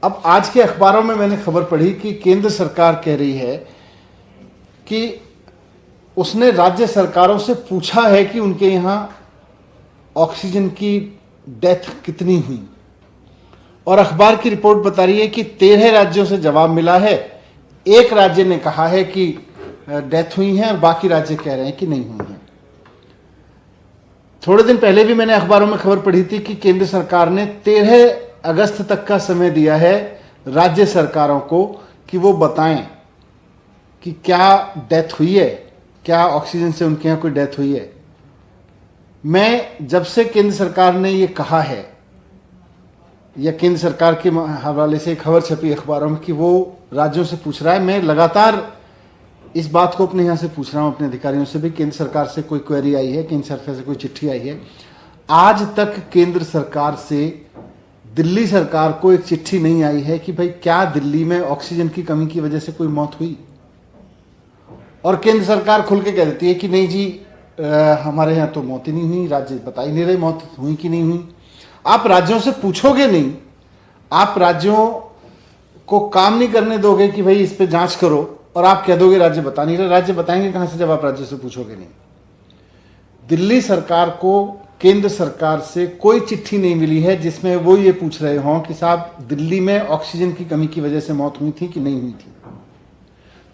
अब आज के अखबारों में मैंने खबर पढ़ी कि केंद्र सरकार कह रही है कि उसने राज्य सरकारों से पूछा है कि उनके यहां ऑक्सीजन की डेथ कितनी हुई, और अखबार की रिपोर्ट बता रही है कि 13 राज्यों से जवाब मिला है। एक राज्य ने कहा है कि डेथ हुई है और बाकी राज्य कह रहे हैं कि नहीं हुई है। थोड़े दिन पहले भी मैंने अखबारों में खबर पढ़ी थी कि केंद्र सरकार ने 13 अगस्त तक का समय दिया है राज्य सरकारों को कि वो बताएं कि क्या डेथ हुई है, क्या ऑक्सीजन से उनके यहां कोई डेथ हुई है। मैं जब से केंद्र सरकार ने ये कहा है, या केंद्र सरकार के हवाले से खबर छपी अखबारों में कि वो राज्यों से पूछ रहा है, मैं लगातार इस बात को अपने यहाँ से पूछ रहा हूँ, अपने अधिकारियों से भी। केंद्र सरकार से कोई क्वेरी आई है, केंद्र सरकार से कोई चिट्ठी आई है? आज तक केंद्र सरकार से दिल्ली सरकार को एक चिट्ठी नहीं आई है कि भाई क्या दिल्ली में ऑक्सीजन की कमी की वजह से कोई मौत हुई। और केंद्र सरकार खुल के कह देती है कि नहीं जी, हमारे यहाँ तो मौत ही नहीं हुई, राज्य बता ही नहीं रहे मौत हुई कि नहीं हुई। आप राज्यों से पूछोगे नहीं, आप राज्यों को काम नहीं करने दोगे कि भाई इस पे जांच करो, और आप कह दोगे राज्य बता नहीं रहे। राज्य बताएंगे कहां से जब आप राज्य से पूछोगे नहीं। दिल्ली सरकार को केंद्र सरकार से कोई चिट्ठी नहीं मिली है जिसमें वो ये पूछ रहे हों कि साहब दिल्ली में ऑक्सीजन की कमी की वजह से मौत हुई थी कि नहीं हुई थी।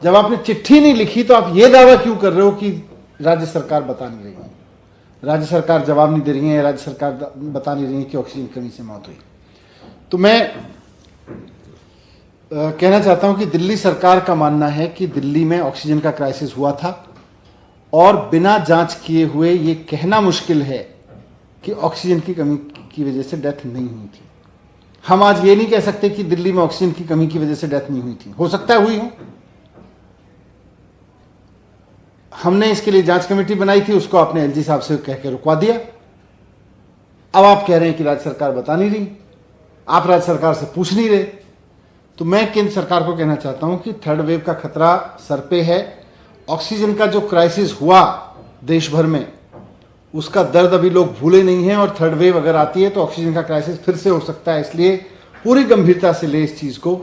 जब आपने चिट्ठी नहीं लिखी तो आप ये दावा क्यों कर रहे हो कि राज्य सरकार बता नहीं रही है, राज्य सरकार जवाब नहीं दे रही है, राज्य सरकार बता नहीं रही है कि ऑक्सीजन की कमी से मौत हुई। तो मैं कहना चाहता हूं कि दिल्ली सरकार का मानना है कि दिल्ली में ऑक्सीजन का क्राइसिस हुआ था, और बिना जांच किए हुए ये कहना मुश्किल है कि ऑक्सीजन की कमी की वजह से डेथ नहीं हुई थी। हम आज ये नहीं कह सकते कि दिल्ली में ऑक्सीजन की कमी की वजह से डेथ नहीं हुई थी, हो सकता है हुई हो। हमने इसके लिए जांच कमेटी बनाई थी, उसको आपने एलजी साहब से कह के रुकवा दिया। अब आप कह रहे हैं कि राज्य सरकार बता नहीं रही, आप राज्य सरकार से पूछ नहीं रहे। तो मैं केंद्र सरकार को कहना चाहता हूं कि थर्ड वेव का खतरा सर पे है। ऑक्सीजन का जो क्राइसिस हुआ देश भर में, उसका दर्द अभी लोग भूले नहीं हैं, और थर्ड वेव अगर आती है तो ऑक्सीजन का क्राइसिस फिर से हो सकता है। इसलिए पूरी गंभीरता से ले इस चीज को,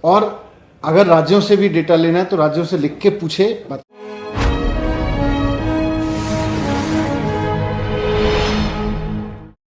और अगर राज्यों से भी डेटा लेना है तो राज्यों से लिख के पूछे,